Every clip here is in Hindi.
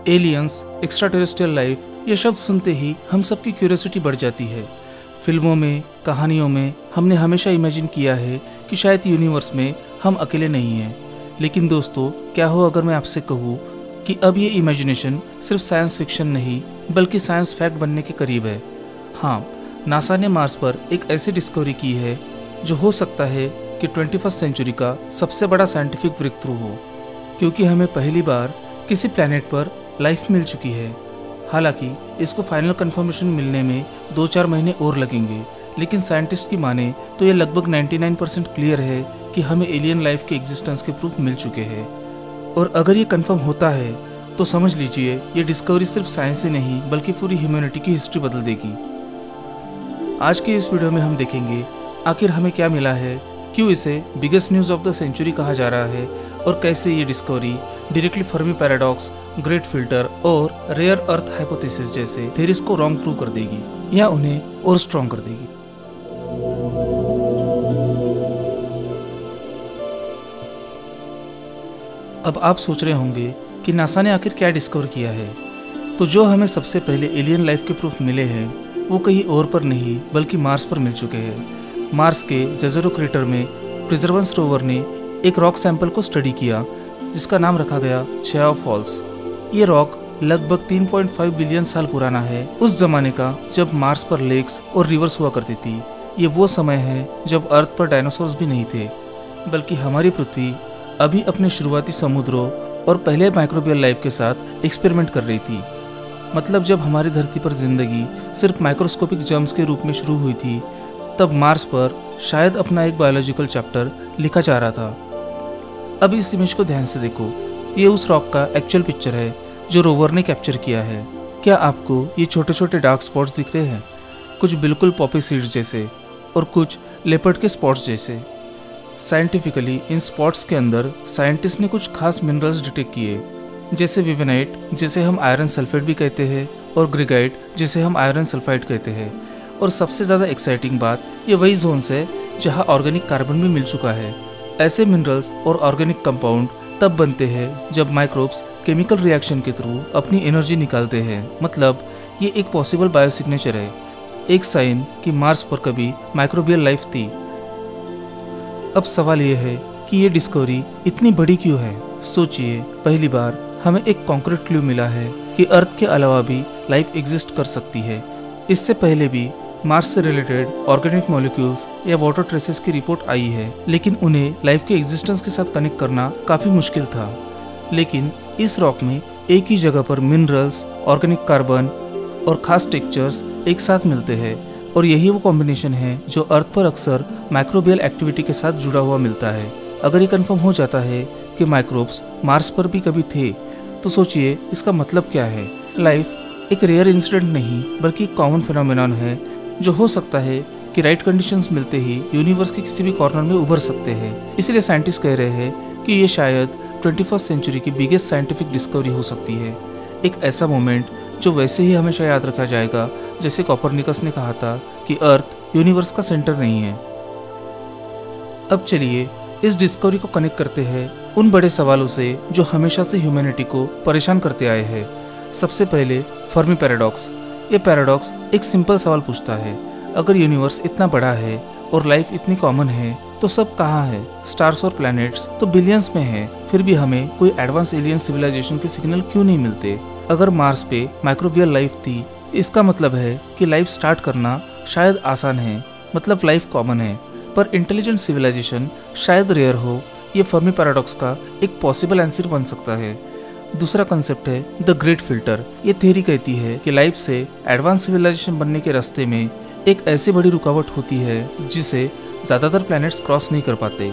एलियंस, एक्स्ट्रा टेरेस्ट्रियल लाइफ, ये शब्द सुनते ही हम सबकी क्यूरियोसिटी बढ़ जाती है। फिल्मों में, कहानियों में हमने हमेशा इमेजिन किया है कि शायद यूनिवर्स में हम अकेले नहीं हैं। लेकिन दोस्तों, क्या हो अगर मैं आपसे कहूँ कि अब ये इमेजिनेशन सिर्फ साइंस फिक्शन नहीं बल्कि साइंस फैक्ट बनने के करीब है। हाँ, नासा ने मार्स पर एक ऐसी डिस्कवरी की है जो हो सकता है कि 21वीं सेंचुरी का सबसे बड़ा साइंटिफिक ब्रेक थ्रू हो, क्योंकि हमें पहली बार किसी प्लैनेट पर लाइफ मिल चुकी है। हालांकि इसको फाइनल कंफर्मेशन मिलने में 2-4 महीने और लगेंगे, लेकिन साइंटिस्ट की माने तो ये लगभग 99% क्लियर है कि हमें एलियन लाइफ के एग्जिस्टेंस के प्रूफ मिल चुके हैं। और अगर ये कंफर्म होता है तो समझ लीजिए ये डिस्कवरी सिर्फ साइंस ही नहीं बल्कि पूरी ह्यूमैनिटी की हिस्ट्री बदल देगी। आज के इस वीडियो में हम देखेंगे आखिर हमें क्या मिला है, क्यों इसे biggest news of the century कहा जा रहा है और कैसे ये discovery directly Fermi paradox, great filter और रेयर अर्थ हाइपोथेसिस जैसे थ्योरीज को रॉन्ग प्रूव कर देगी या उन्हें और स्ट्रॉन्ग कर देगी। अब आप सोच रहे होंगे कि नासा ने आखिर क्या डिस्कवर किया है। तो जो हमें सबसे पहले एलियन लाइफ के प्रूफ मिले हैं वो कहीं और पर नहीं बल्कि मार्स पर मिल चुके हैं। मार्स के जेज़रो क्रेटर में परसेवरेंस रोवर ने एक रॉक सैंपल को स्टडी किया जिसका नाम रखा गया चेआओ फॉल्स। ये रॉक लगभग 3.5 बिलियन साल पुराना है, उस जमाने का जब मार्स पर लेक्स और रिवर्स हुआ करती थी। ये वो समय है जब अर्थ पर डायनासोर्स भी नहीं थे, बल्कि हमारी पृथ्वी अभी अपने शुरुआती समुद्रों और पहले माइक्रोबियल लाइफ के साथ एक्सपेरिमेंट कर रही थी। मतलब जब हमारी धरती पर जिंदगी सिर्फ माइक्रोस्कोपिक जर्म्स के रूप में शुरू हुई थी, तब मार्स पर शायद अपना एक बायोलॉजिकल चैप्टर लिखा जा रहा था। अब इस इमेज को ध्यान से देखो, ये उस रॉक का एक्चुअल पिक्चर है जो रोवर ने कैप्चर किया है। क्या आपको ये छोटे छोटे डार्क स्पॉट्स दिख रहे हैं? कुछ बिल्कुल पॉपी सीड्स जैसे और कुछ लेपर्ड के स्पॉट्स जैसे। साइंटिफिकली इन स्पॉट्स के अंदर साइंटिस्ट ने कुछ खास मिनरल्स डिटेक्ट किए, जैसे विवेनाइट जिसे हम आयरन सल्फेट भी कहते हैं और ग्रेगाइट जिसे हम आयरन सल्फाइड कहते हैं। और सबसे ज़्यादा एक्साइटिंग बात, ये वही जोन्स है जहाँ ऑर्गेनिक कार्बन भी मिल चुका है। ऐसे मिनरल्स और ऑर्गेनिक कंपाउंड तब बनते हैं जब माइक्रोब्स केमिकल रिएक्शन के थ्रू अपनी एनर्जी निकालते हैं। मतलब ये एक पॉसिबल बायोसिग्नेचर है, एक साइन कि मार्स पर कभी माइक्रोबियल लाइफ थी। अब सवाल ये है कि ये डिस्कवरी इतनी बड़ी क्यों है। सोचिए, पहली बार हमें एक कॉन्क्रीट क्लू मिला है कि अर्थ के अलावा भी लाइफ एग्जिस्ट कर सकती है। इससे पहले भी मार्स से रिलेटेड ऑर्गेनिक मॉलिक्यूल्स या वाटर ट्रेसेस की रिपोर्ट आई है, लेकिन उन्हें लाइफ के एग्जिस्टेंस के साथ कनेक्ट करना काफ़ी मुश्किल था। लेकिन इस रॉक में एक ही जगह पर मिनरल्स, ऑर्गेनिक कार्बन और खास टेक्सचर्स एक साथ मिलते हैं, और यही वो कॉम्बिनेशन है जो अर्थ पर अक्सर माइक्रोबियल एक्टिविटी के साथ जुड़ा हुआ मिलता है। अगर ये कंफर्म हो जाता है कि माइक्रोब्स मार्स पर भी कभी थे, तो सोचिए इसका मतलब क्या है। लाइफ एक रेयर इंसिडेंट नहीं बल्कि एक कॉमन फिनोमेनन है जो हो सकता है कि राइट कंडीशंस मिलते ही यूनिवर्स के किसी भी कॉर्नर में उभर सकते हैं। इसलिए साइंटिस्ट कह रहे हैं कि ये शायद 21वीं सेंचुरी की बिगेस्ट साइंटिफिक डिस्कवरी हो सकती है। एक ऐसा मोमेंट जो वैसे ही हमेशा याद रखा जाएगा जैसे कोपरनिकस ने कहा था कि अर्थ यूनिवर्स का सेंटर नहीं है। अब चलिए इस डिस्कवरी को कनेक्ट करते हैं उन बड़े सवालों से जो हमेशा से ह्यूमैनिटी को परेशान करते आए हैं। सबसे पहले फर्मी पैराडॉक्स। ये पैराडॉक्स एक सिंपल सवाल पूछता है, अगर यूनिवर्स इतना बड़ा है और लाइफ इतनी कॉमन है तो सब कहाँ है? स्टार्स और प्लैनेट्स तो बिलियंस में है, फिर भी हमें कोई एडवांस एलियन सिविलाइजेशन के सिग्नल क्यों नहीं मिलते? अगर मार्स पे माइक्रोबियल लाइफ थी, इसका मतलब है कि लाइफ स्टार्ट करना शायद आसान है, मतलब लाइफ कॉमन है, पर इंटेलिजेंट सिविलाइजेशन शायद रेयर हो। ये फर्मी पैराडॉक्स का एक पॉसिबल आंसर बन सकता है। दूसरा कंसेप्ट है द ग्रेट फिल्टर। ये थ्योरी कहती है कि लाइफ से एडवांस सिविलाइजेशन बनने के रास्ते में एक ऐसी बड़ी रुकावट होती है जिसे ज़्यादातर प्लैनेट्स क्रॉस नहीं कर पाते।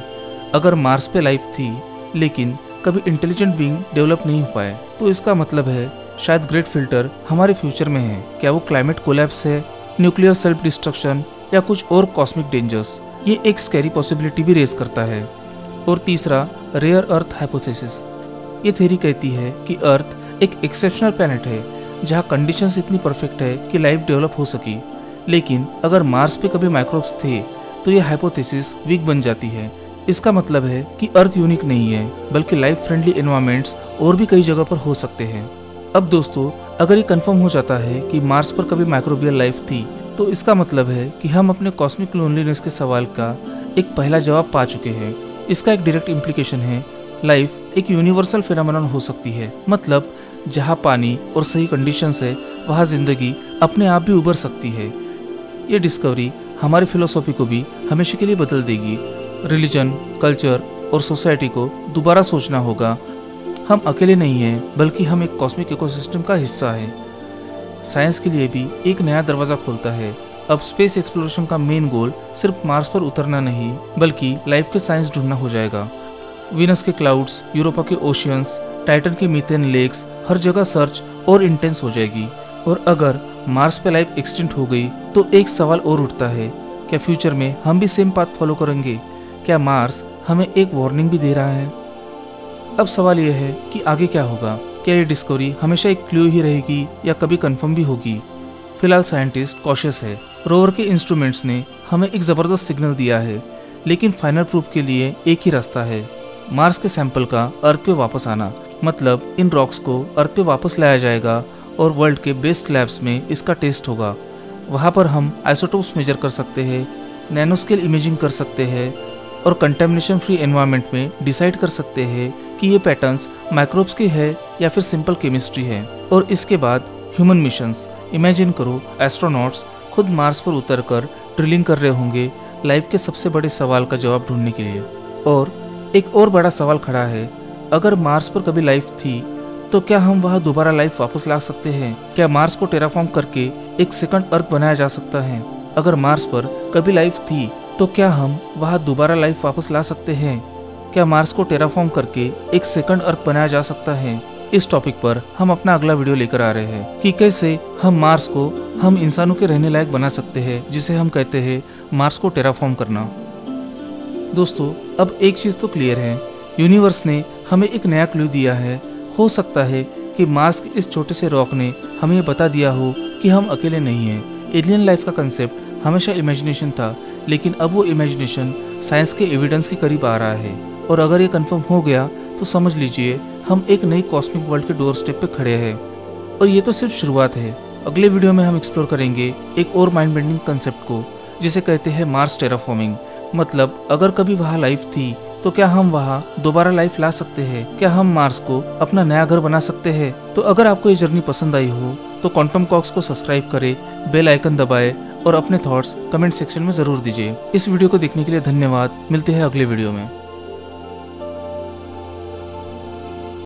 अगर मार्स पे लाइफ थी लेकिन कभी इंटेलिजेंट बीइंग डेवलप नहीं हो पाए, तो इसका मतलब है शायद ग्रेट फिल्टर हमारे फ्यूचर में है। क्या वो क्लाइमेट कोलैप्स है, न्यूक्लियर सेल्फ डिस्ट्रक्शन या कुछ और कॉस्मिक डेंजर्स? ये एक स्कैरी पॉसिबिलिटी भी रेज करता है। और तीसरा, रेयर अर्थ हाइपोथेसिस। ये थ्योरी कहती है कि अर्थ एक एक्सेप्शनल प्लैनेट है जहाँ कंडीशंस इतनी परफेक्ट है कि लाइफ डेवलप हो सकी। लेकिन अगर मार्स पे कभी माइक्रोब्स थे तो ये हाइपोथेसिस वीक बन जाती है। इसका मतलब है कि अर्थ यूनिक नहीं है, बल्कि लाइफ फ्रेंडली एनवायरनमेंट्स और भी कई जगह पर हो सकते हैं। अब दोस्तों, अगर ये कंफर्म हो जाता है कि मार्स पर कभी माइक्रोबियल लाइफ थी, तो इसका मतलब है कि हम अपने कॉस्मिक लोनलीनेस के सवाल का एक पहला जवाब पा चुके हैं। इसका एक डायरेक्ट इम्प्लीकेशन है, लाइफ एक यूनिवर्सल फिनोमेनन हो सकती है। मतलब जहाँ पानी और सही कंडीशंस है, वहाँ जिंदगी अपने आप भी उभर सकती है। ये डिस्कवरी हमारी फिलोसॉफी को भी हमेशा के लिए बदल देगी। रिलीजन, कल्चर और सोसाइटी को दोबारा सोचना होगा। हम अकेले नहीं हैं, बल्कि हम एक कॉस्मिक इकोसिस्टम का हिस्सा हैं। साइंस के लिए भी एक नया दरवाज़ा खोलता है। अब स्पेस एक्सप्लोरेशन का मेन गोल सिर्फ मार्स पर उतरना नहीं, बल्कि लाइफ के साइंस ढूंढना हो जाएगा। वीनस के क्लाउड्स, यूरोपा के ओशियंस, टाइटन के मीथेन लेक्स, हर जगह सर्च और इंटेंस हो जाएगी। और अगर मार्स पे लाइफ एक्सटिंक्ट हो गई, तो एक सवाल और उठता है, क्या फ्यूचर में हम भी सेम पाथ फॉलो करेंगे? क्या मार्स हमें एक वार्निंग भी दे रहा है? अब सवाल यह है कि आगे क्या होगा? क्या ये डिस्कवरी हमेशा एक क्लू ही रहेगी या कभी कंफर्म भी होगी? फिलहाल साइंटिस्ट कॉशियस है। रोवर के इंस्ट्रूमेंट्स ने हमें एक ज़बरदस्त सिग्नल दिया है, लेकिन फाइनल प्रूफ के लिए एक ही रास्ता है, मार्स के सैंपल का अर्थ पे वापस आना। मतलब इन रॉक्स को अर्थ पे वापस लाया जाएगा और वर्ल्ड के बेस्ट लैब्स में इसका टेस्ट होगा। वहाँ पर हम आइसोटोप्स मेजर कर सकते हैं, नैनोस्केल इमेजिंग कर सकते हैं और कंटेमिनेशन फ्री एनवायरनमेंट में डिसाइड कर सकते हैं कि ये पैटर्न्स माइक्रोब्स के है या फिर सिंपल केमिस्ट्री है। और इसके बाद ह्यूमन मिशंस। इमेजिन करो, एस्ट्रोनॉट्स खुद मार्स पर उतरकर ड्रिलिंग कर रहे होंगे लाइफ के सबसे बड़े सवाल का जवाब ढूंढने के लिए। और एक और बड़ा सवाल खड़ा है, अगर मार्स पर कभी लाइफ थी, तो क्या हम वहाँ दोबारा लाइफ वापस ला सकते हैं? क्या मार्स को टेराफॉर्म करके एक सेकंड अर्थ बनाया जा सकता है? अगर मार्स पर कभी लाइफ थी, तो क्या हम वहाँ दोबारा लाइफ वापस ला सकते हैं? क्या मार्स को टेराफॉर्म करके एक सेकंड अर्थ बनाया जा सकता है? इस टॉपिक पर हम अपना अगला वीडियो लेकर आ रहे हैं कि कैसे हम मार्स को हम इंसानों के रहने लायक बना सकते हैं, जिसे हम कहते हैं मार्स को टेराफॉर्म करना। दोस्तों, अब एक चीज़ तो क्लियर है, यूनिवर्स ने हमें एक नया क्लू दिया है। हो सकता है कि मार्स के इस छोटे से रॉक ने हमें ये बता दिया हो कि हम अकेले नहीं हैं। एलियन लाइफ का कंसेप्ट हमेशा इमेजिनेशन था, लेकिन अब वो इमेजिनेशन साइंस के एविडेंस के करीब आ रहा है। और अगर ये कंफर्म हो गया, तो समझ लीजिए हम एक नई कॉस्मिक वर्ल्ड के डोर स्टेप पे खड़े हैं। और ये तो सिर्फ शुरुआत है। अगले वीडियो में हम एक्सप्लोर करेंगे एक और माइंड बेंडिंग कंसेप्ट को, जिसे कहते हैं मार्स टेराफॉर्मिंग। मतलब अगर कभी वहाँ लाइफ थी, तो क्या हम वहाँ दोबारा लाइफ ला सकते हैं? क्या हम मार्स को अपना नया घर बना सकते हैं? तो अगर आपको ये जर्नी पसंद आई हो, तो क्वांटम टॉक्स को सब्सक्राइब करें, बेल आइकन दबाएं और अपने थॉट्स कमेंट सेक्शन में ज़रूर दीजिए। इस वीडियो को देखने के लिए धन्यवाद। मिलते हैं अगले वीडियो में।